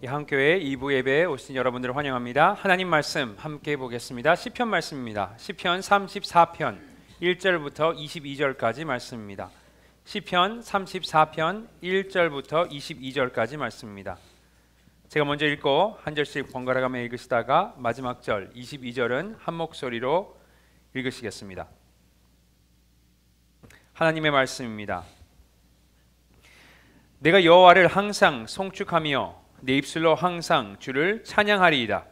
한교회 2부 예배에 오신 여러분들을 환영합니다. 하나님 말씀 함께 보겠습니다. 시편 말씀입니다. 시편 34편 1절부터 22절까지 말씀입니다. 시편 34편 1절부터 22절까지 말씀입니다. 제가 먼저 읽고 한 절씩 번갈아 가며 읽으시다가 마지막 절 22절은 한 목소리로 읽으시겠습니다. 하나님의 말씀입니다. 내가 여호와를 항상 송축하며 내 입술로 항상 주를 찬양하리이다.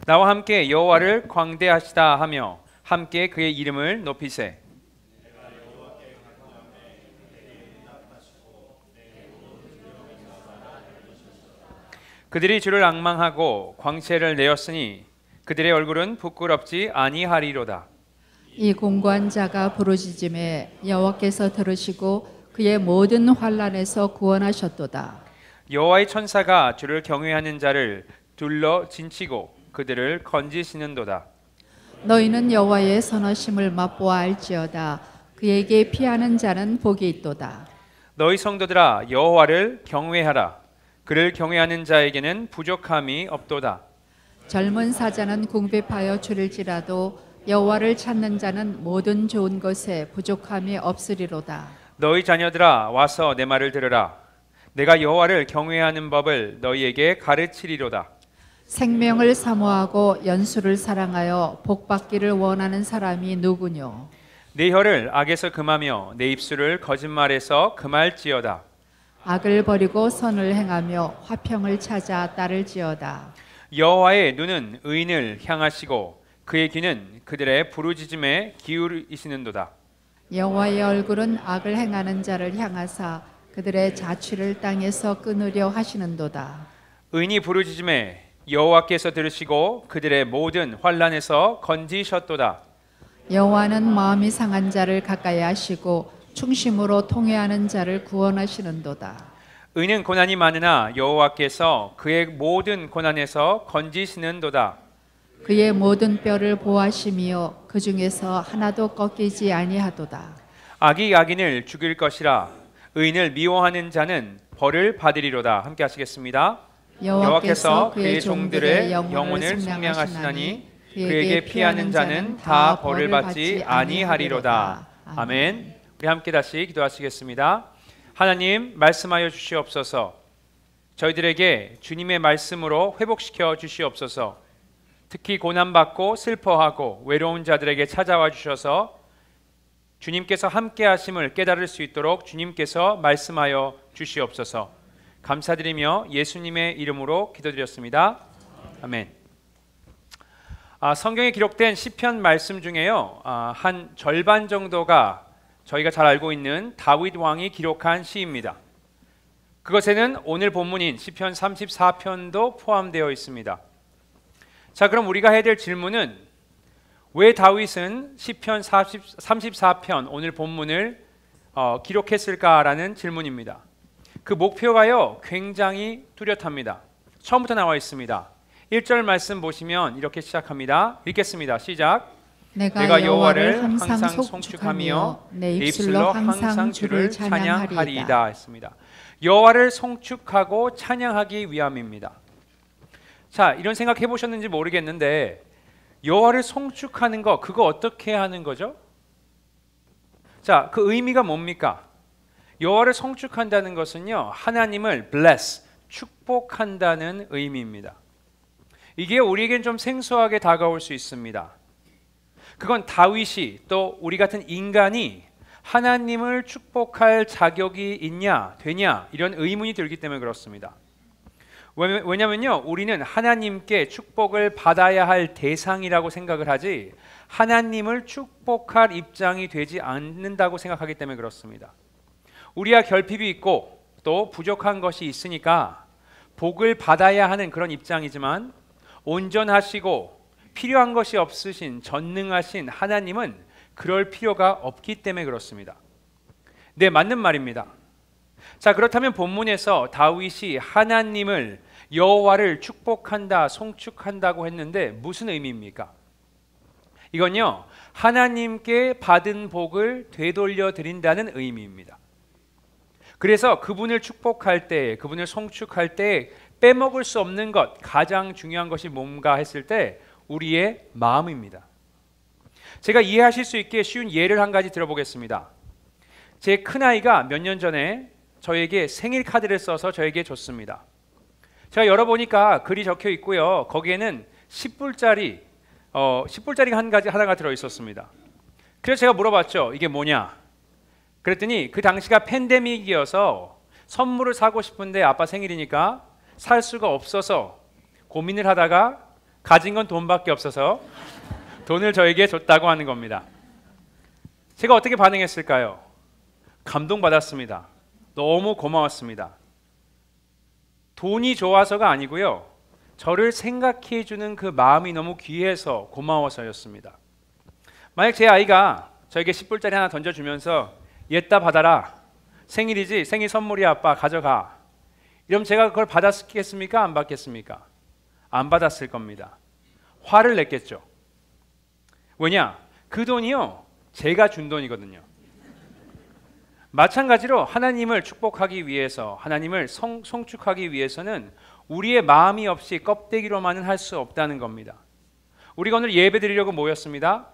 나와 함께 여호와를 광대하시다 하며 함께 그의 이름을 높이세. 그들이 주를 앙망하고 광채를 내었으니 그들의 얼굴은 부끄럽지 아니하리로다. 이 공고한 자가 부르짖음에 여호와께서 들으시고 그의 모든 환난에서 구원하셨도다. 여호와의 천사가 주를 경외하는 자를 둘러 진치고 그들을 건지시는도다. 너희는 여호와의 선하심을 맛보아 알지어다. 그에게 피하는 자는 복이 있도다. 너희 성도들아 여호와를 경외하라. 그를 경외하는 자에게는 부족함이 없도다. 젊은 사자는 궁핍하여 줄일지라도 여호와를 찾는 자는 모든 좋은 것에 부족함이 없으리로다. 너희 자녀들아 와서 내 말을 들으라. 내가 여호와를 경외하는 법을 너희에게 가르치리로다. 생명을 사모하고 연수를 사랑하여 복받기를 원하는 사람이 누구뇨? 내 혀를 악에서 금하며 내 입술을 거짓말에서 금할지어다. 악을 버리고 선을 행하며 화평을 찾아 따를지어다. 여호와의 눈은 의인을 향하시고 그의 귀는 그들의 부르짖음에 기울이시는도다. 여호와의 얼굴은 악을 행하는 자를 향하사 그들의 자취를 땅에서 끊으려 하시는도다. 의인이 부르짖음에 여호와께서 들으시고 그들의 모든 환난에서 건지셨도다. 여호와는 마음이 상한 자를 가까이 하시고 충심으로 통회하는 자를 구원하시는도다. 의인은 고난이 많으나 여호와께서 그의 모든 고난에서 건지시는도다. 그의 모든 뼈를 보하시며 그 중에서 하나도 꺾이지 아니하도다. 악이 악인을 죽일 것이라. 의인을 미워하는 자는 벌을 받으리로다. 함께 하시겠습니다. 여호와께서 그의 종들의 영혼을 속량하시나니 그에게 피하는 자는 다 벌을 받지 아니하리로다. 아멘. 우리 함께 다시 기도하시겠습니다. 하나님 말씀하여 주시옵소서. 저희들에게 주님의 말씀으로 회복시켜 주시옵소서. 특히 고난받고 슬퍼하고 외로운 자들에게 찾아와 주셔서 주님께서 함께 하심을 깨달을 수 있도록 주님께서 말씀하여 주시옵소서. 감사드리며 예수님의 이름으로 기도드렸습니다. 아멘. 성경에 기록된 시편 말씀 중에요, 한 절반 정도가 저희가 잘 알고 있는 다윗 왕이 기록한 시입니다. 그것에는 오늘 본문인 시편 34편도 포함되어 있습니다. 자, 그럼 우리가 해야 될 질문은 왜 다윗은 시편 34편 오늘 본문을 기록했을까라는 질문입니다. 그 목표가요 굉장히 뚜렷합니다. 처음부터 나와 있습니다. 1절 말씀 보시면 이렇게 시작합니다. 읽겠습니다. 시작. 내가 여호와를 항상 송축하며 내 입술로 항상 주를 찬양하리이다 했습니다. 여호와를 송축하고 찬양하기 위함입니다. 자, 이런 생각 해보셨는지 모르겠는데 여호와를 송축하는 거, 그거 어떻게 하는 거죠? 자, 그 의미가 뭡니까? 여호와를 송축한다는 것은요, 하나님을 bless, 축복한다는 의미입니다. 이게 우리에겐 좀 생소하게 다가올 수 있습니다. 그건 다윗이 또 우리 같은 인간이 하나님을 축복할 자격이 있냐, 되냐 이런 의문이 들기 때문에 그렇습니다. 왜냐면요, 우리는 하나님께 축복을 받아야 할 대상이라고 생각을 하지 하나님을 축복할 입장이 되지 않는다고 생각하기 때문에 그렇습니다. 우리야 결핍이 있고 또 부족한 것이 있으니까 복을 받아야 하는 그런 입장이지만 온전하시고 필요한 것이 없으신 전능하신 하나님은 그럴 필요가 없기 때문에 그렇습니다. 네, 맞는 말입니다. 자, 그렇다면 본문에서 다윗이 하나님을 여호와를 축복한다, 송축한다고 했는데 무슨 의미입니까? 이건요, 하나님께 받은 복을 되돌려 드린다는 의미입니다. 그래서 그분을 축복할 때, 그분을 송축할 때 빼먹을 수 없는 것, 가장 중요한 것이 뭔가 했을 때 우리의 마음입니다. 제가 이해하실 수 있게 쉬운 예를 한 가지 들어보겠습니다. 제 큰아이가 몇 년 전에 저에게 생일 카드를 써서 저에게 줬습니다. 제가 열어보니까 글이 적혀 있고요. 거기에는 10불짜리가 하나가 들어있었습니다. 그래서 제가 물어봤죠. 이게 뭐냐? 그랬더니 그 당시가 팬데믹이어서 선물을 사고 싶은데 아빠 생일이니까 살 수가 없어서 고민을 하다가 가진 건 돈밖에 없어서 돈을 저에게 줬다고 하는 겁니다. 제가 어떻게 반응했을까요? 감동받았습니다. 너무 고마웠습니다. 돈이 좋아서가 아니고요. 저를 생각해 주는 그 마음이 너무 귀해서 고마워서였습니다. 만약 제 아이가 저에게 10불짜리 하나 던져주면서 얘따 받아라. 생일이지? 생일 선물이야 아빠 가져가. 이러면 제가 그걸 받았겠습니까? 안 받겠습니까? 안 받았을 겁니다. 화를 냈겠죠. 왜냐? 그 돈이요. 제가 준 돈이거든요. 마찬가지로 하나님을 축복하기 위해서, 하나님을 송축하기 위해서는 우리의 마음이 없이 껍데기로만은 할 수 없다는 겁니다. 우리가 오늘 예배 드리려고 모였습니다.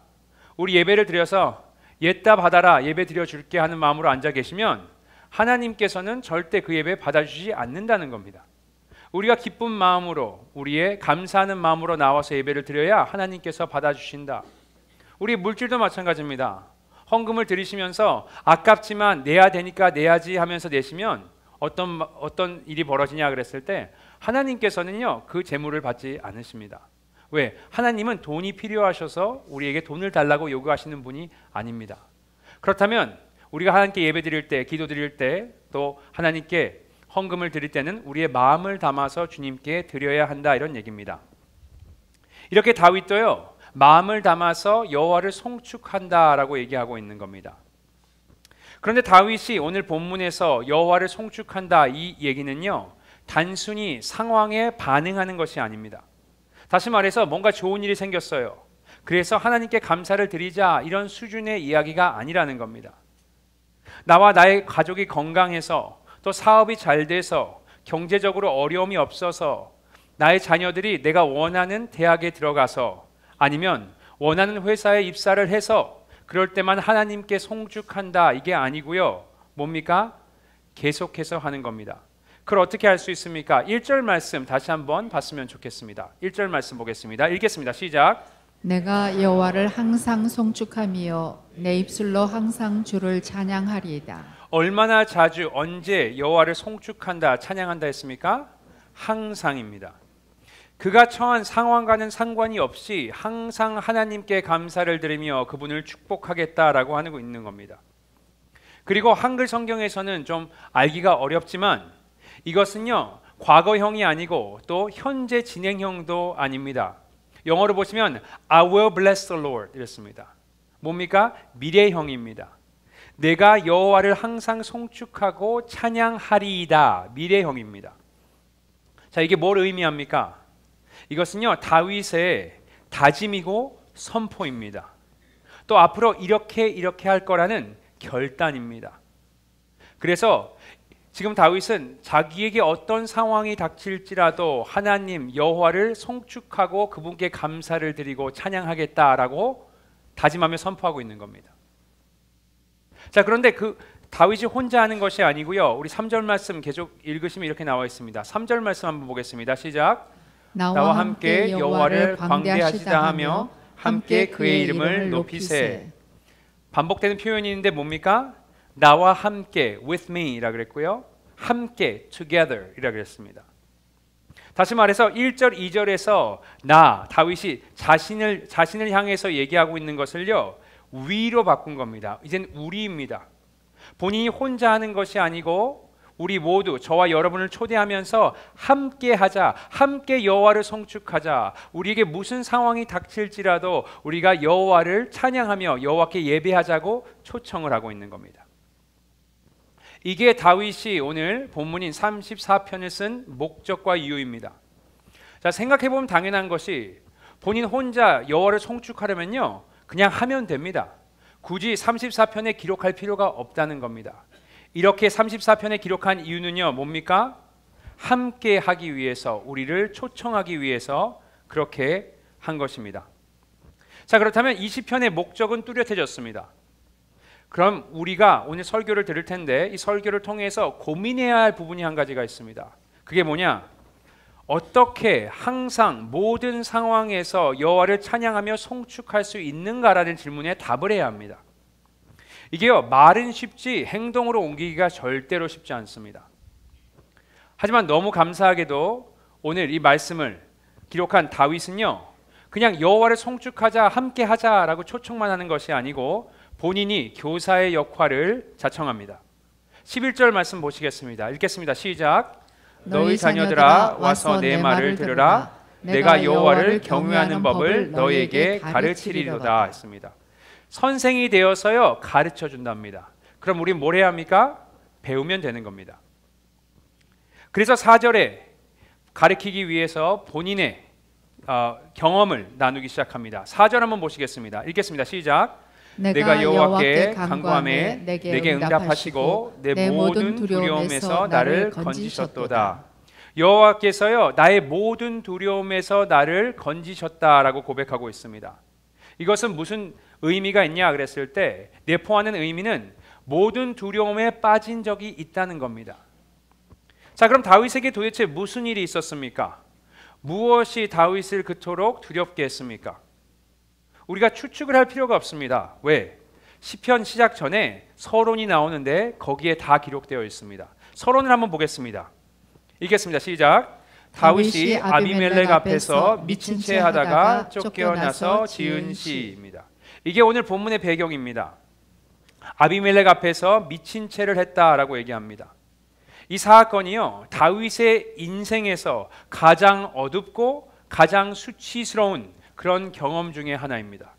우리 예배를 드려서 얘따 받아라 예배 드려줄게 하는 마음으로 앉아 계시면 하나님께서는 절대 그 예배 받아주시지 않는다는 겁니다. 우리가 기쁜 마음으로, 우리의 감사하는 마음으로 나와서 예배를 드려야 하나님께서 받아주신다. 우리 물질도 마찬가지입니다. 헌금을 드리시면서 아깝지만 내야 되니까 내야지 하면서 내시면 어떤 일이 벌어지냐 그랬을 때 하나님께서는요 그 재물을 받지 않으십니다. 왜? 하나님은 돈이 필요하셔서 우리에게 돈을 달라고 요구하시는 분이 아닙니다. 그렇다면 우리가 하나님께 예배 드릴 때, 기도 드릴 때, 또 하나님께 헌금을 드릴 때는 우리의 마음을 담아서 주님께 드려야 한다, 이런 얘기입니다. 이렇게 다윗도요 마음을 담아서 여호와를 송축한다라고 얘기하고 있는 겁니다. 그런데 다윗이 오늘 본문에서 여호와를 송축한다 이 얘기는요 단순히 상황에 반응하는 것이 아닙니다. 다시 말해서 뭔가 좋은 일이 생겼어요. 그래서 하나님께 감사를 드리자, 이런 수준의 이야기가 아니라는 겁니다. 나와 나의 가족이 건강해서, 또 사업이 잘 돼서, 경제적으로 어려움이 없어서, 나의 자녀들이 내가 원하는 대학에 들어가서, 아니면 원하는 회사에 입사를 해서 그럴 때만 하나님께 송축한다, 이게 아니고요. 뭡니까? 계속해서 하는 겁니다. 그걸 어떻게 할 수 있습니까? 1절 말씀 다시 한번 봤으면 좋겠습니다. 1절 말씀 보겠습니다. 읽겠습니다. 시작. 내가 여호와를 항상 송축하며 내 입술로 항상 주를 찬양하리이다. 얼마나 자주, 언제 여호와를 송축한다, 찬양한다 했습니까? 항상입니다. 그가 처한 상황과는 상관이 없이 항상 하나님께 감사를 드리며 그분을 축복하겠다라고 하고 있는 겁니다. 그리고 한글 성경에서는 좀 알기가 어렵지만 이것은요 과거형이 아니고 또 현재 진행형도 아닙니다. 영어로 보시면 I will bless the Lord 이랬습니다. 뭡니까? 미래형입니다. 내가 여호와를 항상 송축하고 찬양하리이다, 미래형입니다. 자, 이게 뭘 의미합니까? 이것은요 다윗의 다짐이고 선포입니다. 또 앞으로 이렇게 할 거라는 결단입니다. 그래서 지금 다윗은 자기에게 어떤 상황이 닥칠지라도 하나님 여호와를 송축하고 그분께 감사를 드리고 찬양하겠다라고 다짐하며 선포하고 있는 겁니다. 자, 그런데 그 다윗이 혼자 하는 것이 아니고요. 우리 3절 말씀 계속 읽으시면 이렇게 나와 있습니다. 3절 말씀 한번 보겠습니다. 시작. 나와 함께 여호와를 광대하시다 하며 함께 그의 이름을 높이세. 반복되는 표현이 있는데 뭡니까? 나와 함께, with me이라 그랬고요. 함께, together 이라 그랬습니다. 다시 말해서 1절, 2절에서 다윗이 자신을 향해서 얘기하고 있는 것을요 위로 바꾼 겁니다. 이젠 우리입니다. 본인이 혼자 하는 것이 아니고 우리 모두, 저와 여러분을 초대하면서 함께 하자, 함께 여호와를 송축하자. 우리에게 무슨 상황이 닥칠지라도 우리가 여호와를 찬양하며 여호와께 예배하자고 초청을 하고 있는 겁니다. 이게 다윗이 오늘 본문인 34편을 쓴 목적과 이유입니다. 자, 생각해보면 당연한 것이 본인 혼자 여호와를 송축하려면요 그냥 하면 됩니다. 굳이 34편에 기록할 필요가 없다는 겁니다. 이렇게 34편에 기록한 이유는요, 뭡니까? 함께 하기 위해서, 우리를 초청하기 위해서 그렇게 한 것입니다. 자, 그렇다면 20편의 목적은 뚜렷해졌습니다. 그럼 우리가 오늘 설교를 들을 텐데 이 설교를 통해서 고민해야 할 부분이 한 가지가 있습니다. 그게 뭐냐? 어떻게 항상 모든 상황에서 여호와를 찬양하며 송축할 수 있는가라는 질문에 답을 해야 합니다. 이게요, 말은 쉽지 행동으로 옮기기가 절대로 쉽지 않습니다. 하지만 너무 감사하게도 오늘 이 말씀을 기록한 다윗은요, 그냥 여호와를 송축하자, 함께 하자라고 초청만 하는 것이 아니고 본인이 교사의 역할을 자청합니다. 11절 말씀 보시겠습니다. 읽겠습니다. 시작. 너희 자녀들아 와서 내 말을 들으라. 내가 여호와를 경외하는 법을 너희에게 가르치리로다 했습니다. 선생이 되어서요, 가르쳐 준답니다. 그럼 우린 뭘 해야 합니까? 배우면 되는 겁니다. 그래서 4절에 가르치기 위해서 본인의 경험을 나누기 시작합니다. 4절 한번 보시겠습니다. 읽겠습니다. 시작. 내가 여호와께 간구하매 내게 응답하시고 내 모든 두려움에서 나를 건지셨도다. 여호와께서요, 나의 모든 두려움에서 나를 건지셨다라고 고백하고 있습니다. 이것은 무슨 의미가 있냐 그랬을 때 내포하는 의미는 모든 두려움에 빠진 적이 있다는 겁니다. 자, 그럼 다윗에게 도대체 무슨 일이 있었습니까? 무엇이 다윗을 그토록 두렵게 했습니까? 우리가 추측을 할 필요가 없습니다. 왜? 시편 시작 전에 서론이 나오는데 거기에 다 기록되어 있습니다. 서론을 한번 보겠습니다. 읽겠습니다. 시작. 다윗이 아비멜렉 앞에서 미친 채 하다가 쫓겨나서 지은 시입니다. 이게 오늘 본문의 배경입니다. 아비멜렉 앞에서 미친 채를 했다라고 얘기합니다. 이 사건이요, 다윗의 인생에서 가장 어둡고 가장 수치스러운 그런 경험 중에 하나입니다.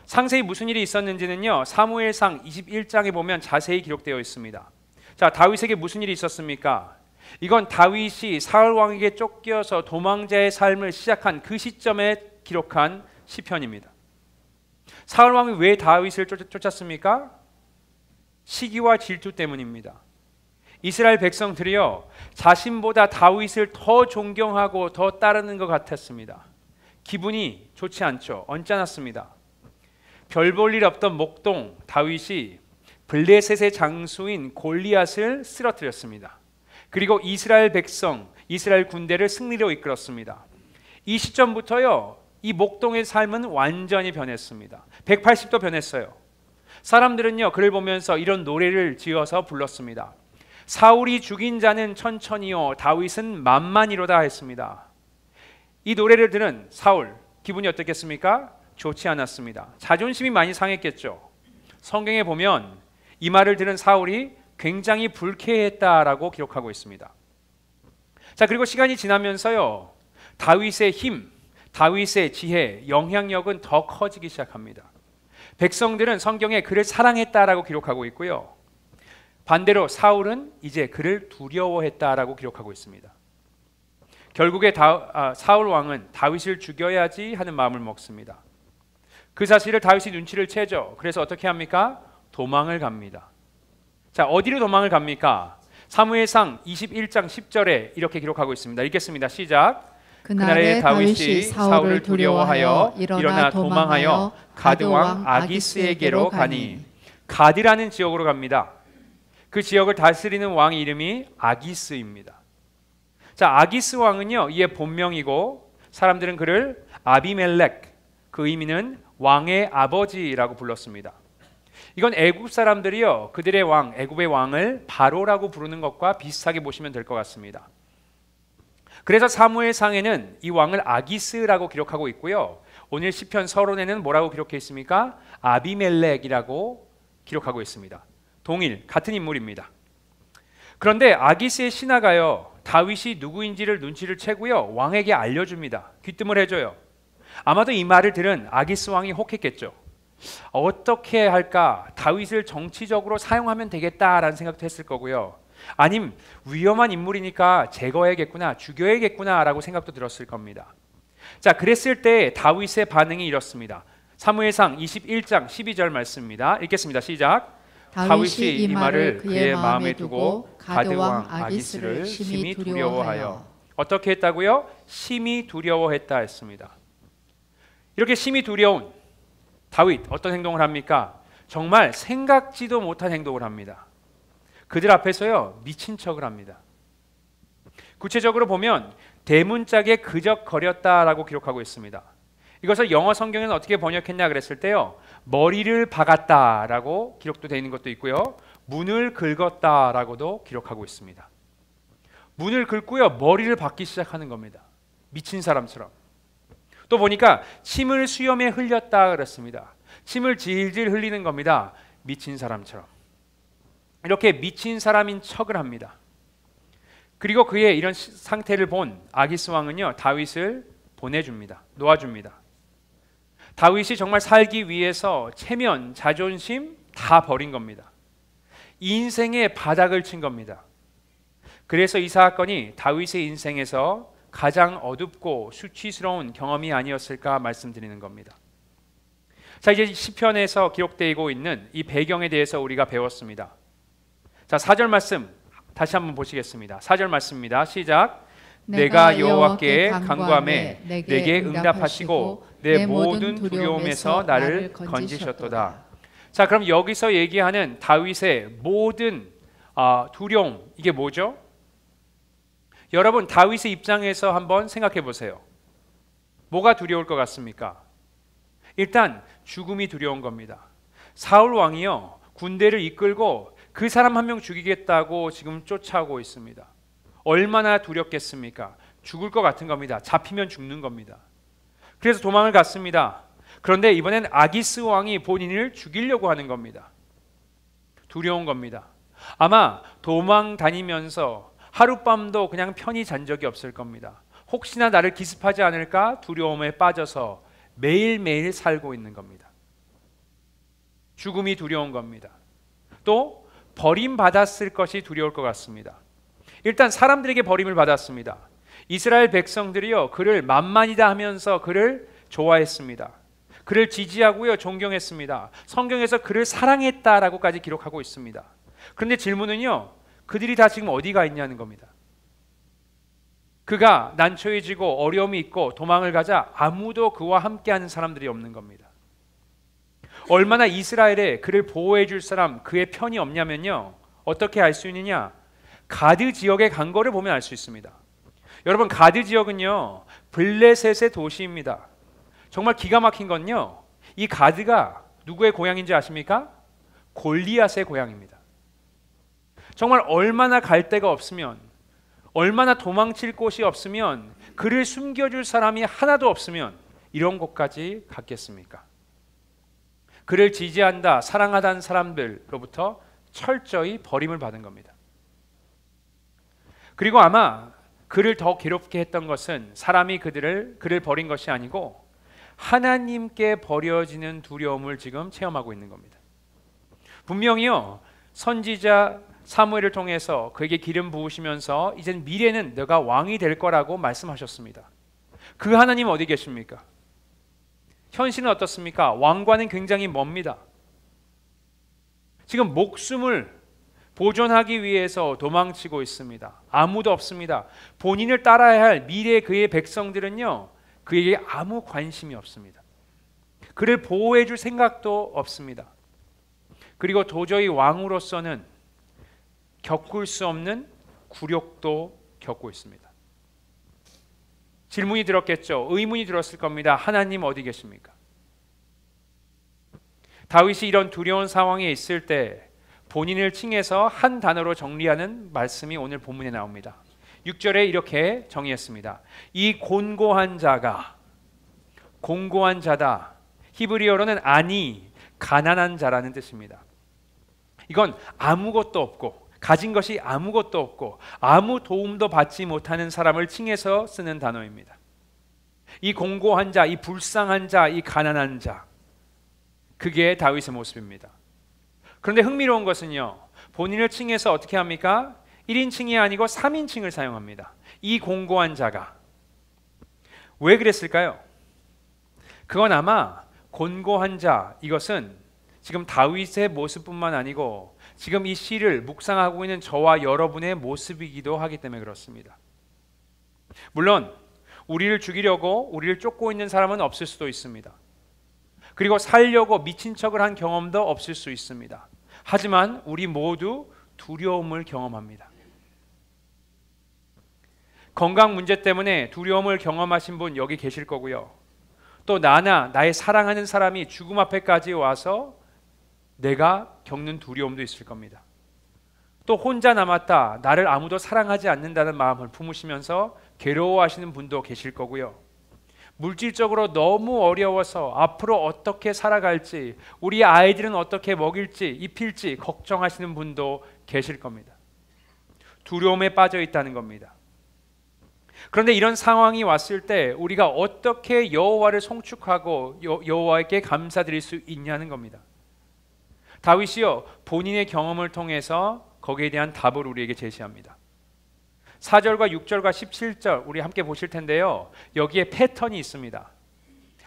상세히 무슨 일이 있었는지는요, 사무엘상 21장에 보면 자세히 기록되어 있습니다. 자, 다윗에게 무슨 일이 있었습니까? 이건 다윗이 사울 왕에게 쫓겨서 도망자의 삶을 시작한 그 시점에 기록한 시편입니다. 사울 왕이 왜 다윗을 쫓았습니까? 시기와 질투 때문입니다. 이스라엘 백성들이요, 자신보다 다윗을 더 존경하고 더 따르는 것 같았습니다. 기분이 좋지 않죠. 언짢았습니다. 별 볼 일 없던 목동 다윗이 블레셋의 장수인 골리앗을 쓰러뜨렸습니다. 그리고 이스라엘 백성, 이스라엘 군대를 승리로 이끌었습니다. 이 시점부터요, 이 목동의 삶은 완전히 변했습니다. 180도 변했어요. 사람들은요, 그를 보면서 이런 노래를 지어서 불렀습니다. 사울이 죽인 자는 천천히요, 다윗은 만만이로다 했습니다. 이 노래를 들은 사울, 기분이 어떻겠습니까? 좋지 않았습니다. 자존심이 많이 상했겠죠. 성경에 보면 이 말을 들은 사울이 굉장히 불쾌했다라고 기록하고 있습니다. 자, 그리고 시간이 지나면서요, 다윗의 힘, 다윗의 지혜, 영향력은 더 커지기 시작합니다. 백성들은 성경에 그를 사랑했다라고 기록하고 있고요, 반대로 사울은 이제 그를 두려워했다라고 기록하고 있습니다. 결국에 사울 왕은 다윗을 죽여야지 하는 마음을 먹습니다. 그 사실을 다윗이 눈치를 채죠. 그래서 어떻게 합니까? 도망을 갑니다. 자, 어디로 도망을 갑니까? 사무엘상 21장 10절에 이렇게 기록하고 있습니다. 읽겠습니다. 시작. 그날에 다윗이 사울을 두려워하여 일어나 도망하여 가드 왕 아기스에게로 가니, 가드라는 지역으로 갑니다. 그 지역을 다스리는 왕 이름이 아기스입니다. 자, 아기스 왕은요, 이의 본명이고 사람들은 그를 아비멜렉, 그 의미는 왕의 아버지라고 불렀습니다. 이건 애굽 사람들이요, 그들의 왕, 애굽의 왕을 바로라고 부르는 것과 비슷하게 보시면 될 것 같습니다. 그래서 사무엘상에는 이 왕을 아기스라고 기록하고 있고요, 오늘 시편 서론에는 뭐라고 기록해 있습니까? 아비멜렉이라고 기록하고 있습니다. 동일, 같은 인물입니다. 그런데 아기스의 신하가요, 다윗이 누구인지를 눈치를 채고요, 왕에게 알려줍니다. 귀뜸을 해줘요. 아마도 이 말을 들은 아기스 왕이 혹했겠죠. 어떻게 할까? 다윗을 정치적으로 사용하면 되겠다라는 생각도 했을 거고요, 아님 위험한 인물이니까 제거해야겠구나, 죽여야겠구나 라고 생각도 들었을 겁니다. 자, 그랬을 때 다윗의 반응이 이렇습니다. 사무엘상 21장 12절 말씀입니다. 읽겠습니다. 시작. 다윗이 이 말을 그의 마음에 두고 가드 왕 아기스를 심히 두려워하여. 어떻게 했다고요? 심히 두려워했다 했습니다. 이렇게 심히 두려운 다윗 어떤 행동을 합니까? 정말 생각지도 못한 행동을 합니다. 그들 앞에서요 미친 척을 합니다. 구체적으로 보면 대문짝에 그적거렸다라고 기록하고 있습니다. 이것을 영어 성경에는 어떻게 번역했냐 그랬을 때요, 머리를 박았다라고 기록도 되어 있는 것도 있고요, 문을 긁었다라고도 기록하고 있습니다. 문을 긁고요, 머리를 박기 시작하는 겁니다. 미친 사람처럼. 또 보니까 침을 수염에 흘렸다 그랬습니다. 침을 질질 흘리는 겁니다. 미친 사람처럼. 이렇게 미친 사람인 척을 합니다. 그리고 그의 이런 상태를 본 아기스 왕은요, 다윗을 보내줍니다. 놓아줍니다. 다윗이 정말 살기 위해서 체면, 자존심 다 버린 겁니다. 인생의 바닥을 친 겁니다. 그래서 이 사건이 다윗의 인생에서 가장 어둡고 수치스러운 경험이 아니었을까 말씀드리는 겁니다. 자, 이제 시편에서 기록되고 있는 이 배경에 대해서 우리가 배웠습니다. 자, 4절 말씀 다시 한번 보시겠습니다. 4절 말씀입니다. 시작. 내가 여호와께 간구하매 내게 응답하시고 내 모든 두려움에서 나를 건지셨도다. 자, 그럼 여기서 얘기하는 다윗의 모든 두려움, 이게 뭐죠? 여러분, 다윗의 입장에서 한번 생각해 보세요. 뭐가 두려울 것 같습니까? 일단 죽음이 두려운 겁니다. 사울 왕이요, 군대를 이끌고 그 사람 한 명 죽이겠다고 지금 쫓아오고 있습니다. 얼마나 두렵겠습니까? 죽을 것 같은 겁니다. 잡히면 죽는 겁니다. 그래서 도망을 갔습니다. 그런데 이번엔 아기스 왕이 본인을 죽이려고 하는 겁니다. 두려운 겁니다. 아마 도망 다니면서 하룻밤도 그냥 편히 잔 적이 없을 겁니다. 혹시나 나를 기습하지 않을까 두려움에 빠져서 매일매일 살고 있는 겁니다. 죽음이 두려운 겁니다. 또 버림받았을 것이 두려울 것 같습니다. 일단 사람들에게 버림을 받았습니다. 이스라엘 백성들이요, 그를 만만이다 하면서 그를 좋아했습니다. 그를 지지하고요, 존경했습니다. 성경에서 그를 사랑했다라고까지 기록하고 있습니다. 그런데 질문은요, 그들이 다 지금 어디가 있냐는 겁니다. 그가 난처해지고 어려움이 있고 도망을 가자 아무도 그와 함께하는 사람들이 없는 겁니다. 얼마나 이스라엘에 그를 보호해 줄 사람, 그의 편이 없냐면요, 어떻게 알 수 있느냐? 가드 지역에 간 거를 보면 알 수 있습니다. 여러분, 가드 지역은요 블레셋의 도시입니다. 정말 기가 막힌 건요, 이 가드가 누구의 고향인지 아십니까? 골리앗의 고향입니다. 정말 얼마나 갈 데가 없으면, 얼마나 도망칠 곳이 없으면, 그를 숨겨줄 사람이 하나도 없으면 이런 곳까지 갔겠습니까? 그를 지지한다, 사랑하다는 사람들로부터 철저히 버림을 받은 겁니다. 그리고 아마 그를 더 괴롭게 했던 것은 사람이 그를 버린 것이 아니고 하나님께 버려지는 두려움을 지금 체험하고 있는 겁니다. 분명히요, 선지자 사무엘을 통해서 그에게 기름 부으시면서 이젠 미래는 너가 왕이 될 거라고 말씀하셨습니다. 그 하나님 어디 계십니까? 현실은 어떻습니까? 왕과는 굉장히 멉니다. 지금 목숨을 보존하기 위해서 도망치고 있습니다. 아무도 없습니다. 본인을 따라야 할 미래 그의 백성들은요, 그에게 아무 관심이 없습니다. 그를 보호해 줄 생각도 없습니다. 그리고 도저히 왕으로서는 겪을 수 없는 굴욕도 겪고 있습니다. 질문이 들었겠죠. 의문이 들었을 겁니다. 하나님 어디 계십니까? 다윗이 이런 두려운 상황에 있을 때 본인을 칭해서 한 단어로 정리하는 말씀이 오늘 본문에 나옵니다. 6절에 이렇게 정의했습니다. 이 곤고한 자가, 곤고한 자다, 히브리어로는 아니, 가난한 자라는 뜻입니다. 이건 아무것도 없고, 가진 것이 아무것도 없고 아무 도움도 받지 못하는 사람을 칭해서 쓰는 단어입니다. 이 공고한 자, 이 불쌍한 자, 이 가난한 자, 그게 다윗의 모습입니다. 그런데 흥미로운 것은요, 본인을 칭해서 어떻게 합니까? 1인칭이 아니고 3인칭을 사용합니다. 이 공고한 자가. 왜 그랬을까요? 그건 아마 곤고한 자, 이것은 지금 다윗의 모습뿐만 아니고 지금 이 시를 묵상하고 있는 저와 여러분의 모습이기도 하기 때문에 그렇습니다. 물론 우리를 죽이려고 우리를 쫓고 있는 사람은 없을 수도 있습니다. 그리고 살려고 미친 척을 한 경험도 없을 수 있습니다. 하지만 우리 모두 두려움을 경험합니다. 건강 문제 때문에 두려움을 경험하신 분 여기 계실 거고요. 또 나나 나의 사랑하는 사람이 죽음 앞에까지 와서 내가 겪는 두려움도 있을 겁니다. 또 혼자 남았다, 나를 아무도 사랑하지 않는다는 마음을 품으시면서 괴로워하시는 분도 계실 거고요. 물질적으로 너무 어려워서 앞으로 어떻게 살아갈지, 우리 아이들은 어떻게 먹일지 입힐지 걱정하시는 분도 계실 겁니다. 두려움에 빠져 있다는 겁니다. 그런데 이런 상황이 왔을 때 우리가 어떻게 여호와를 송축하고 여호와에게 감사드릴 수 있냐는 겁니다. 다윗이요, 본인의 경험을 통해서 거기에 대한 답을 우리에게 제시합니다. 4절과 6절과 17절 우리 함께 보실 텐데요. 여기에 패턴이 있습니다.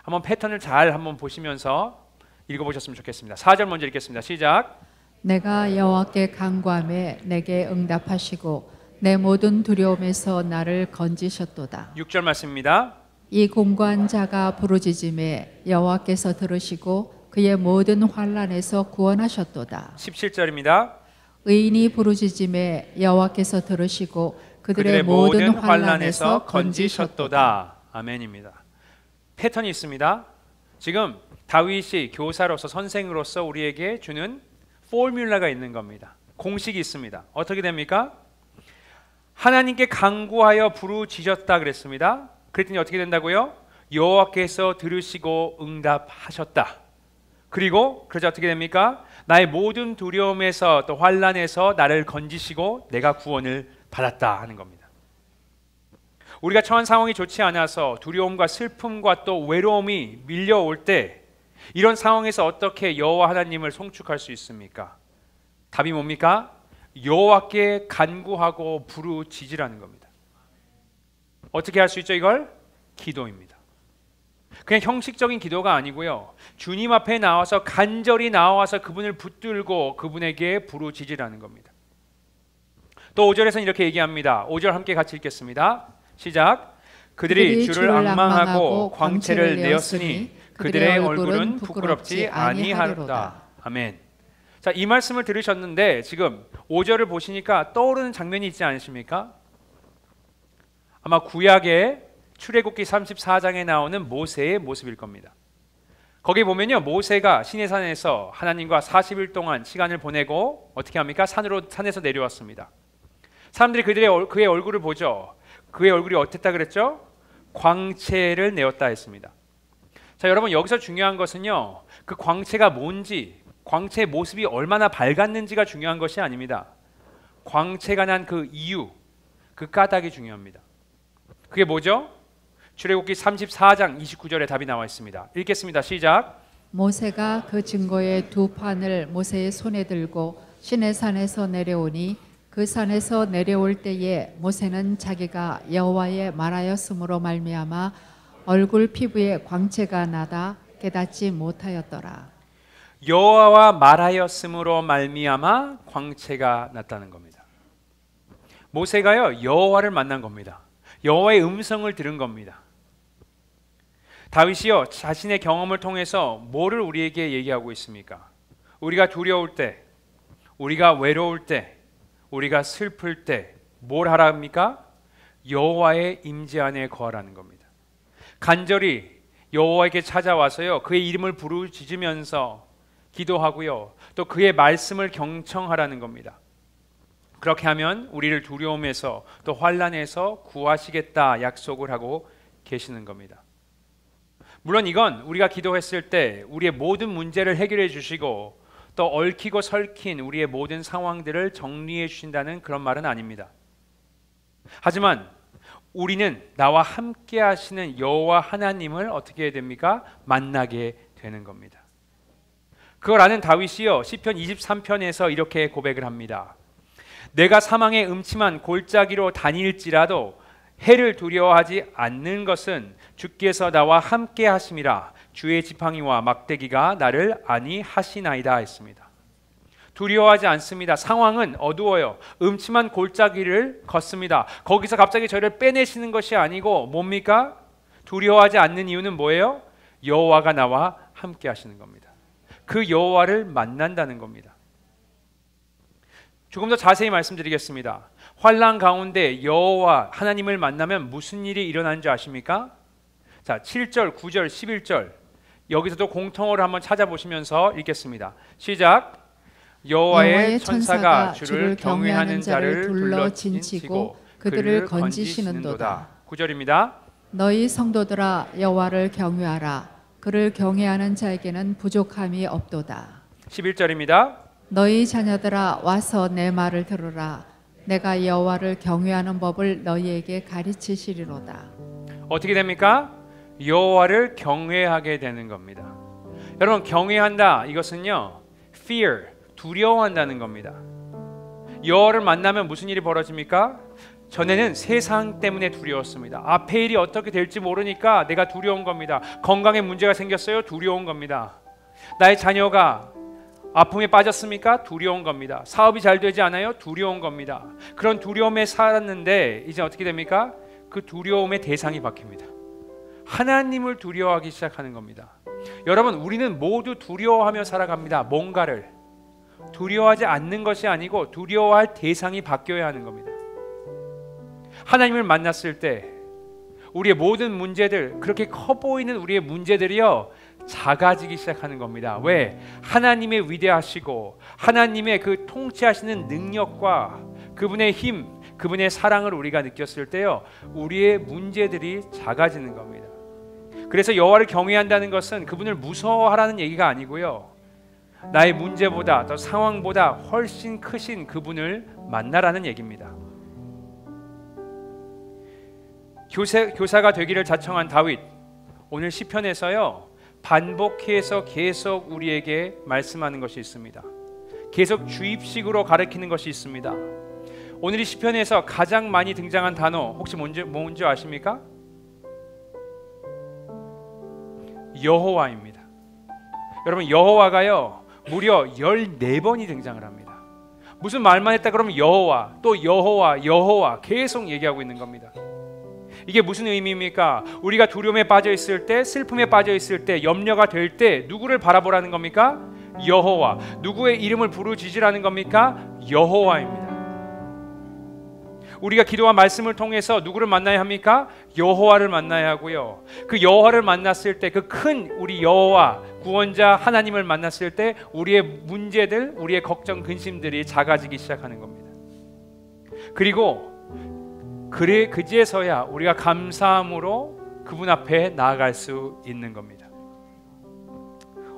한번 패턴을 잘 한번 보시면서 읽어보셨으면 좋겠습니다. 4절 먼저 읽겠습니다. 시작. 내가 여호와께 간구하매 내게 응답하시고 내 모든 두려움에서 나를 건지셨도다. 6절 말씀입니다. 이 공고한 자가 부르짖음에 여호와께서 들으시고 그의 모든 환난에서 구원하셨도다. 17절입니다. 의인이 부르짖음에 여호와께서 들으시고 그들의 모든 환난에서 건지셨도다. 아멘입니다. 패턴이 있습니다. 지금 다윗이 교사로서 선생으로서 우리에게 주는 포뮬라가 있는 겁니다. 공식이 있습니다. 어떻게 됩니까? 하나님께 간구하여 부르짖었다 그랬습니다. 그랬더니 어떻게 된다고요? 여호와께서 들으시고 응답하셨다. 그리고 그러자 어떻게 됩니까? 나의 모든 두려움에서 또 환난에서 나를 건지시고 내가 구원을 받았다 하는 겁니다. 우리가 처한 상황이 좋지 않아서 두려움과 슬픔과 또 외로움이 밀려올 때 이런 상황에서 어떻게 여호와 하나님을 송축할 수 있습니까? 답이 뭡니까? 여호와께 간구하고 부르짖으라는 겁니다. 어떻게 할 수 있죠? 이걸 기도입니다. 그냥 형식적인 기도가 아니고요. 주님 앞에 나와서 간절히 나와서 그분을 붙들고 그분에게 부르짖으라는 겁니다. 또 5절에서는 이렇게 얘기합니다. 5절 함께 같이 읽겠습니다. 시작. 그들이 주를 앙망하고 광채를 내었으니 그들의 얼굴은 부끄럽지 아니하리로다. 아멘. 자, 이 말씀을 들으셨는데 지금 5절을 보시니까 떠오르는 장면이 있지 않으십니까? 아마 구약의 출애굽기 34장에 나오는 모세의 모습일 겁니다. 거기 보면요, 모세가 시내산에서 하나님과 40일 동안 시간을 보내고 어떻게 합니까? 산에서 내려왔습니다. 사람들이 그의 얼굴을 보죠. 그의 얼굴이 어땠다 그랬죠? 광채를 내었다 했습니다. 자, 여러분 여기서 중요한 것은요, 그 광채가 뭔지, 광채의 모습이 얼마나 밝았는지가 중요한 것이 아닙니다. 광채가 난 그 이유, 그 까닭이 중요합니다. 그게 뭐죠? 출애굽기 34장 29절에 답이 나와 있습니다. 읽겠습니다. 시작. 모세가 그 증거의 두 판을 모세의 손에 들고 시내산에서 내려오니 그 산에서 내려올 때에 모세는 자기가 여호와의 말하였으므로 말미암아 얼굴 피부에 광채가 나다 깨닫지 못하였더라. 여호와와 말하였으므로 말미암아 광채가 났다는 겁니다. 모세가요, 여호와를 만난 겁니다. 여호와의 음성을 들은 겁니다. 다윗이요, 자신의 경험을 통해서 뭐를 우리에게 얘기하고 있습니까? 우리가 두려울 때, 우리가 외로울 때, 우리가 슬플 때 뭘 하라 합니까? 여호와의 임재 안에 거하라는 겁니다. 간절히 여호와에게 찾아와서요, 그의 이름을 부르짖으면서 기도하고요, 또 그의 말씀을 경청하라는 겁니다. 그렇게 하면 우리를 두려움에서 또 환난에서 구하시겠다 약속을 하고 계시는 겁니다. 물론 이건 우리가 기도했을 때 우리의 모든 문제를 해결해 주시고 또 얽히고 설킨 우리의 모든 상황들을 정리해 주신다는 그런 말은 아닙니다. 하지만 우리는 나와 함께 하시는 여호와 하나님을 어떻게 해야 됩니까? 만나게 되는 겁니다. 그걸 아는 다윗이요, 시편 23편에서 이렇게 고백을 합니다. 내가 사망의 음침한 골짜기로 다닐지라도 해를 두려워하지 않는 것은 주께서 나와 함께 하심이라. 주의 지팡이와 막대기가 나를 안위하시나이다 했습니다. 두려워하지 않습니다. 상황은 어두워요. 음침한 골짜기를 걷습니다. 거기서 갑자기 저를 빼내시는 것이 아니고 뭡니까? 두려워하지 않는 이유는 뭐예요? 여호와가 나와 함께 하시는 겁니다. 그 여호와를 만난다는 겁니다. 조금 더 자세히 말씀드리겠습니다. 환난 가운데 여호와 하나님을 만나면 무슨 일이 일어나는 줄 아십니까? 자, 7절, 9절, 11절 여기서도 공통어를 한번 찾아보시면서 읽겠습니다. 시작. 여호와의 천사가 주를 경외하는 자를 둘러 진치고 그들을 건지시는도다. 9절입니다. 너희 성도들아 여호와를 경외하라. 그를 경외하는 자에게는 부족함이 없도다. 11절입니다. 너희 자녀들아 와서 내 말을 들으라. 내가 여호와를 경외하는 법을 너희에게 가르치시리로다. 어떻게 됩니까? 여호와를 경외하게 되는 겁니다. 여러분, 경외한다 이것은요, fear, 두려워한다는 겁니다. 여호와를 만나면 무슨 일이 벌어집니까? 전에는 세상 때문에 두려웠습니다. 앞에 일이 어떻게 될지 모르니까 내가 두려운 겁니다. 건강에 문제가 생겼어요? 두려운 겁니다. 나의 자녀가 아픔에 빠졌습니까? 두려운 겁니다. 사업이 잘 되지 않아요? 두려운 겁니다. 그런 두려움에 살았는데 이제 어떻게 됩니까? 그 두려움의 대상이 바뀝니다. 하나님을 두려워하기 시작하는 겁니다. 여러분, 우리는 모두 두려워하며 살아갑니다. 뭔가를 두려워하지 않는 것이 아니고 두려워할 대상이 바뀌어야 하는 겁니다. 하나님을 만났을 때 우리의 모든 문제들, 그렇게 커 보이는 우리의 문제들이요 작아지기 시작하는 겁니다. 왜? 하나님의 위대하시고 하나님의 그 통치하시는 능력과 그분의 힘, 그분의 사랑을 우리가 느꼈을 때요 우리의 문제들이 작아지는 겁니다. 그래서 여호와를 경외한다는 것은 그분을 무서워하라는 얘기가 아니고요, 나의 문제보다 더 상황보다 훨씬 크신 그분을 만나라는 얘기입니다. 교사가 되기를 자청한 다윗, 오늘 시편에서요 반복해서 계속 우리에게 말씀하는 것이 있습니다. 계속 주입식으로 가르치는 것이 있습니다. 오늘 이 시편에서 가장 많이 등장한 단어 혹시 뭔지 아십니까? 여호와입니다. 여러분, 여호와가요 무려 14번이 등장을 합니다. 무슨 말만 했다 그러면 여호와, 또 여호와, 여호와 계속 얘기하고 있는 겁니다. 이게 무슨 의미입니까? 우리가 두려움에 빠져 있을 때, 슬픔에 빠져 있을 때, 염려가 될 때 누구를 바라보라는 겁니까? 여호와. 누구의 이름을 부르짖으라는 겁니까? 여호와입니다. 우리가 기도와 말씀을 통해서 누구를 만나야 합니까? 여호와를 만나야 하고요. 그 여호와를 만났을 때, 그 큰 우리 여호와 구원자 하나님을 만났을 때 우리의 문제들, 우리의 걱정, 근심들이 작아지기 시작하는 겁니다. 그리고 그제서야 우리가 감사함으로 그분 앞에 나아갈 수 있는 겁니다.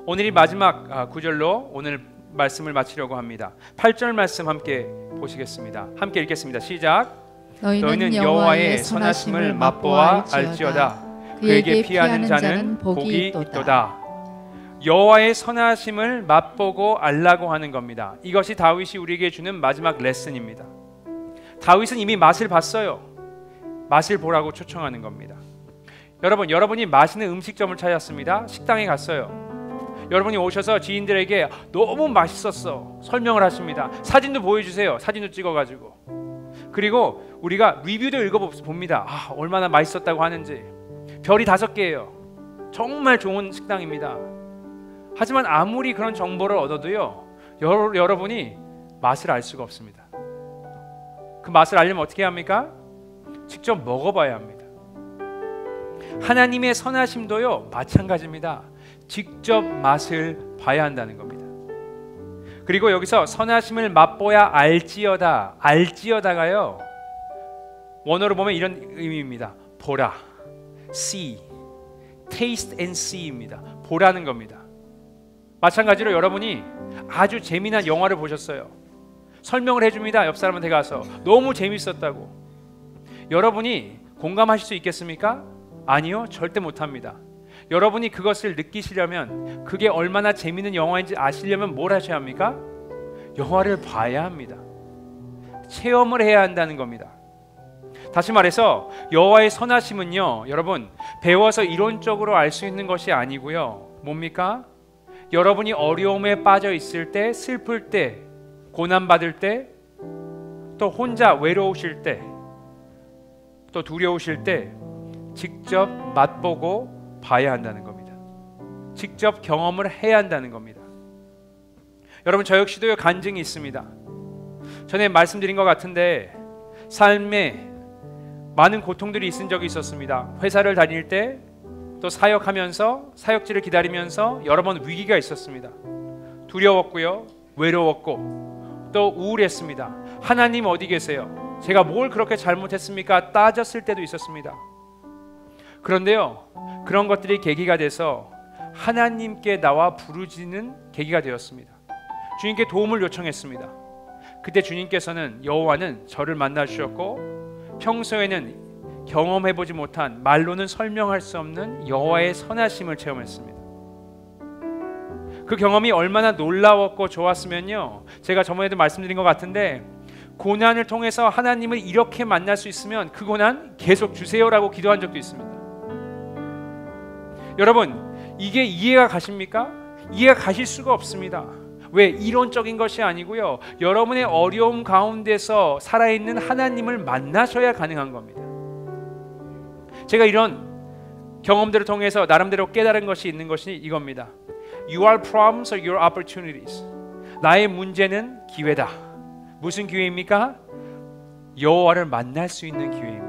오늘이 마지막 구절로 오늘 말씀을 마치려고 합니다. 8절 말씀 함께 보시겠습니다. 함께 읽겠습니다. 시작. 너희는 여호와의 선하심을 맛보아 알지어다. 그에게 피하는 자는 복이 있도다. 여호와의 선하심을 맛보고 알라고 하는 겁니다. 이것이 다윗이 우리에게 주는 마지막 레슨입니다. 다윗은 이미 맛을 봤어요. 맛을 보라고 초청하는 겁니다. 여러분, 여러분이 맛있는 음식점을 찾았습니다. 식당에 갔어요. 여러분이 오셔서 지인들에게 너무 맛있었어 설명을 하십니다. 사진도 보여주세요. 사진도 찍어가지고. 그리고 우리가 리뷰도 읽어봅니다. 얼마나 맛있었다고 하는지. 별이 5개예요. 정말 좋은 식당입니다. 하지만 아무리 그런 정보를 얻어도요 여러분이 맛을 알 수가 없습니다. 그 맛을 알려면 어떻게 해야 합니까? 직접 먹어봐야 합니다. 하나님의 선하심도요 마찬가지입니다. 직접 맛을 봐야 한다는 겁니다. 그리고 여기서 선하심을 맛보야 알지어다. 알지어다가요 원어로 보면 이런 의미입니다. 보라, see, taste and see입니다. 보라는 겁니다. 마찬가지로 여러분이 아주 재미난 영화를 보셨어요. 설명을 해줍니다. 옆 사람한테 가서 너무 재밌었다고. 여러분이 공감하실 수 있겠습니까? 아니요, 절대 못합니다. 여러분이 그것을 느끼시려면, 그게 얼마나 재미있는 영화인지 아시려면 뭘 하셔야 합니까? 영화를 봐야 합니다. 체험을 해야 한다는 겁니다. 다시 말해서 여호와의 선하심은요, 여러분 배워서 이론적으로 알 수 있는 것이 아니고요. 뭡니까? 여러분이 어려움에 빠져 있을 때, 슬플 때, 고난받을 때, 또 혼자 외로우실 때, 또 두려우실 때 직접 맛보고 봐야 한다는 겁니다. 직접 경험을 해야 한다는 겁니다. 여러분, 저 역시도 간증이 있습니다. 전에 말씀드린 것 같은데 삶에 많은 고통들이 있은 적이 있었습니다. 회사를 다닐 때, 또 사역하면서, 사역지를 기다리면서 여러 번 위기가 있었습니다. 두려웠고요, 외로웠고, 또 우울했습니다. 하나님 어디 계세요? 제가 뭘 그렇게 잘못했습니까? 따졌을 때도 있었습니다. 그런데요, 그런 것들이 계기가 돼서 하나님께 나와 부르짖는 계기가 되었습니다. 주님께 도움을 요청했습니다. 그때 주님께서는, 여호와는 저를 만나 주셨고 평소에는 경험해보지 못한, 말로는 설명할 수 없는 여호와의 선하심을 체험했습니다. 그 경험이 얼마나 놀라웠고 좋았으면요, 제가 저번에도 말씀드린 것 같은데 고난을 통해서 하나님을 이렇게 만날 수 있으면 그 고난 계속 주세요라고 기도한 적도 있습니다. 여러분, 이게 이해가 가십니까? 이해가 가실 수가 없습니다. 왜? 이론적인 것이 아니고요, 여러분의 어려움 가운데서 살아있는 하나님을 만나셔야 가능한 겁니다. 제가 이런 경험들을 통해서 나름대로 깨달은 것이 있는 것이 이겁니다. Your problems are your opportunities. 나의 문제는 기회다. 무슨 기회입니까? 여호와를 만날 수 있는 기회입니다.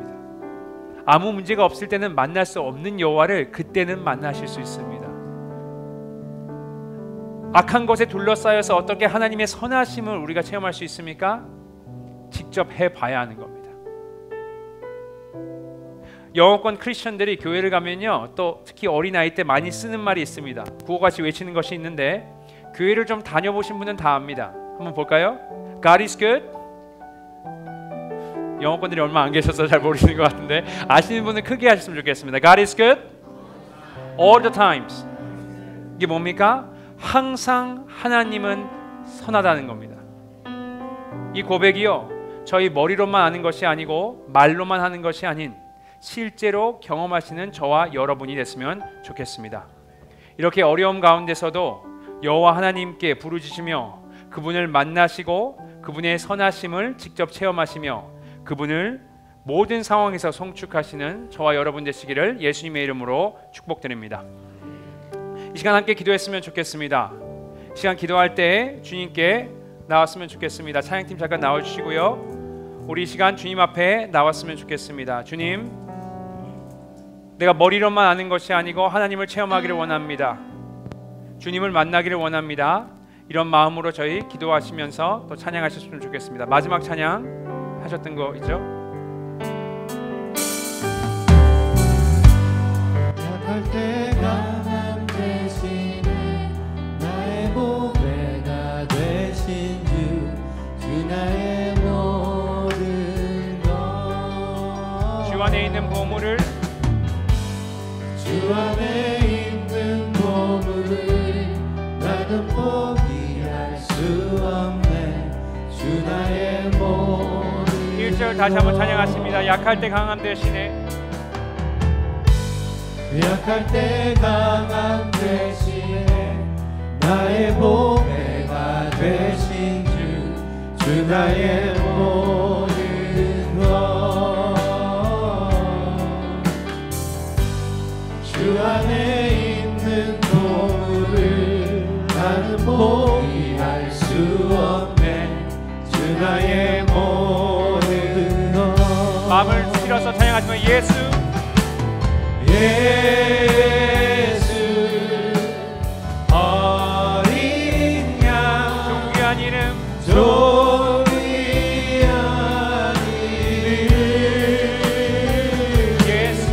아무 문제가 없을 때는 만날 수 없는 여호와를 그때는 만나실 수 있습니다. 악한 것에 둘러싸여서 어떻게 하나님의 선하심을 우리가 체험할 수 있습니까? 직접 해봐야 하는 겁니다. 영어권 크리스천들이 교회를 가면요, 또 특히 어린아이 때 많이 쓰는 말이 있습니다. 구호같이 외치는 것이 있는데, 교회를 좀 다녀보신 분은 다 압니다. 한번 볼까요? God is good. 영어권들이 얼마 안 계셔서 잘 모르시는 것 같은데 아시는 분은 크게 하셨으면 좋겠습니다. God is good all the times. 이게 뭡니까? 항상 하나님은 선하다는 겁니다. 이 고백이요, 저희 머리로만 아는 것이 아니고 말로만 하는 것이 아닌 실제로 경험하시는 저와 여러분이 됐으면 좋겠습니다. 이렇게 어려움 가운데서도 여호와 하나님께 부르짖으며 그분을 만나시고 그분의 선하심을 직접 체험하시며 그분을 모든 상황에서 송축하시는 저와 여러분 되시기를 예수님의 이름으로 축복드립니다. 이 시간 함께 기도했으면 좋겠습니다. 이 시간 기도할 때 주님께 나왔으면 좋겠습니다. 찬양팀 잠깐 나와주시고요, 우리 이 시간 주님 앞에 나왔으면 좋겠습니다. 주님, 내가 머리로만 아는 것이 아니고 하나님을 체험하기를 원합니다. 주님을 만나기를 원합니다. 이런 마음으로 저희 기도하시면서 또 찬양하셨으면 좋겠습니다. 마지막 찬양 하셨던 거 있죠? 약할 때 강함 되시네 나의 보배가 되신 주 나의 모든 것 주 안에 있는 보물을 주 안에 있는 보물을 나는 포기할 수 없네 주 나의 모든 1절 다시 한번 찬양하십니다. 약할 때 강함 되시네. 약할 때 강함 되시네 나의 보배가 되신 주 나의 모든 것 주 안에 있는 보물을 나는 포기할 수 없네 주 나의 모든 것 마음을 실어서 찬양하시면 예수 예수 어린 양 존귀한 이름 존귀한 이름 예수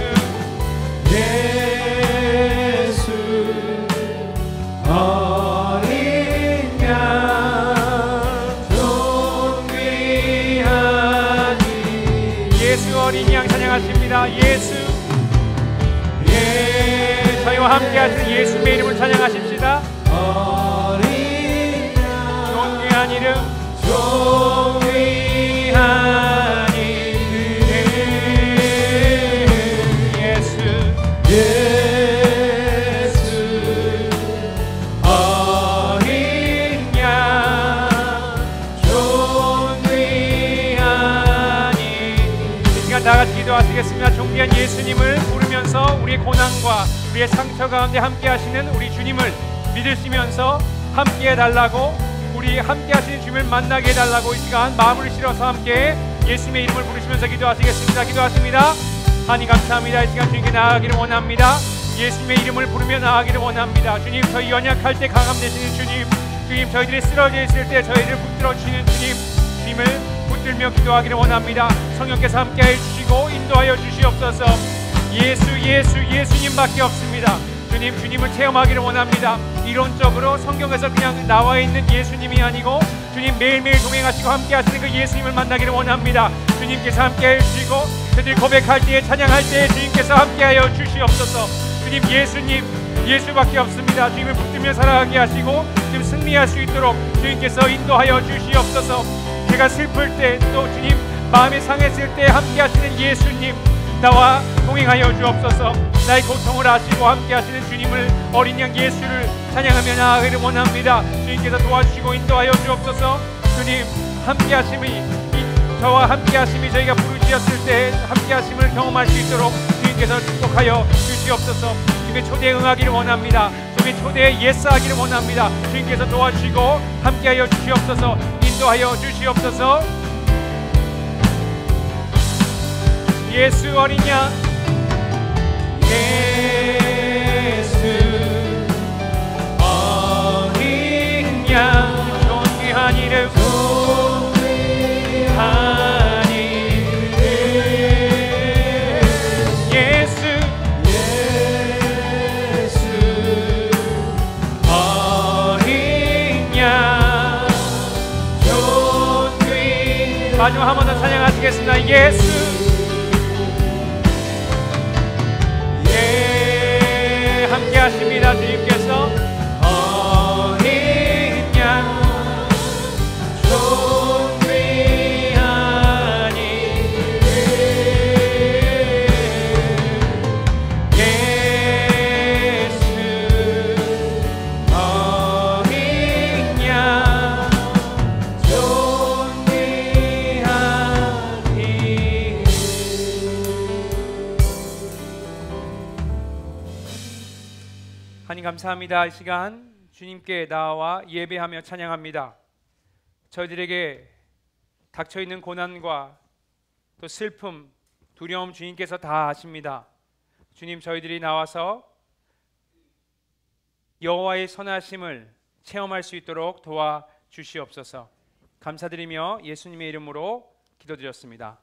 예수 어린 양 존귀한 이름 예수 어린 양 찬양하십니다. 예수 저희와 함께 하시는 예수의 이름을 찬양하십시다. 어린 양 존귀한 이름 존귀한 이름 기도하시겠습니다. 존귀한 예수님을 부르면서 우리의 고난과 우리의 상처 가운데 함께 하시는 우리 주님을 믿으시면서 함께 해달라고, 우리 함께 하시는 주님을 만나게 해달라고 이 시간 마음을 실어서 함께 예수님의 이름을 부르시면서 기도하시겠습니다. 기도하십니다. 하나님 감사합니다. 이 시간 주님께 나아가기를 원합니다. 예수님의 이름을 부르며 나아가기를 원합니다. 주님, 저희 연약할 때 강함 되시는 주님, 주님, 저희들이 쓰러져 있을 때 저희를 붙들어 주시는 주님, 주님을 붙들며 기도하기를 원합니다. 성령께서 함께하여 주시고 인도하여 주시옵소서. 예수님밖에 없습니다. 주님, 주님을 체험하기를 원합니다. 이론적으로 성경에서 그냥 나와 있는 예수님이 아니고 주님 매일매일 동행하시고 함께하시는 그 예수님을 만나기를 원합니다. 주님께서 함께하여 주시고 저희들이 고백할 때에, 찬양할 때에 주님께서 함께하여 주시옵소서. 주님, 예수밖에 없습니다. 주님을 붙들며 살아가게 하시고 주님 승리할 수 있도록 주님께서 인도하여 주시옵소서. 제가 슬플 때, 또 주님 마음이 상했을 때 함께 하시는 예수님, 나와 동행하여 주옵소서. 나의 고통을 아시고 함께 하시는 주님을, 어린 양 예수를 찬양하며 나아가기를 원합니다. 주님께서 도와주시고 인도하여 주옵소서. 주님, 함께 하심이, 저와 함께 하심이 저희가 부르짖었을 때 함께 하심을 경험할 수 있도록 주님께서 축복하여 주시옵소서. 주님의 초대에 응하기를 원합니다. 주님의 초대에 예스하기를 원합니다. 주님께서 도와주시고 함께하여 주시옵소서. 인도하여 주시옵소서. 예수 어린 양, 예수 어린 양, 존귀한 이름, 존귀한 이름, 예수 어린 양, 존귀한. 마지막 한 번 더 찬양하시겠습니다. 예수 함께 하십니다. 주님께서 어린 양, 존귀한 이름, 예수 어린 양, 존귀한 이름. 하나님 감사합니다. 이 시간 주님께 나와 예배하며 찬양합니다. 저희들에게 닥쳐있는 고난과 또 슬픔, 두려움 주님께서 다 아십니다. 주님, 저희들이 나와서 여호와의 선하심을 체험할 수 있도록 도와주시옵소서. 감사드리며 예수님의 이름으로 기도드렸습니다.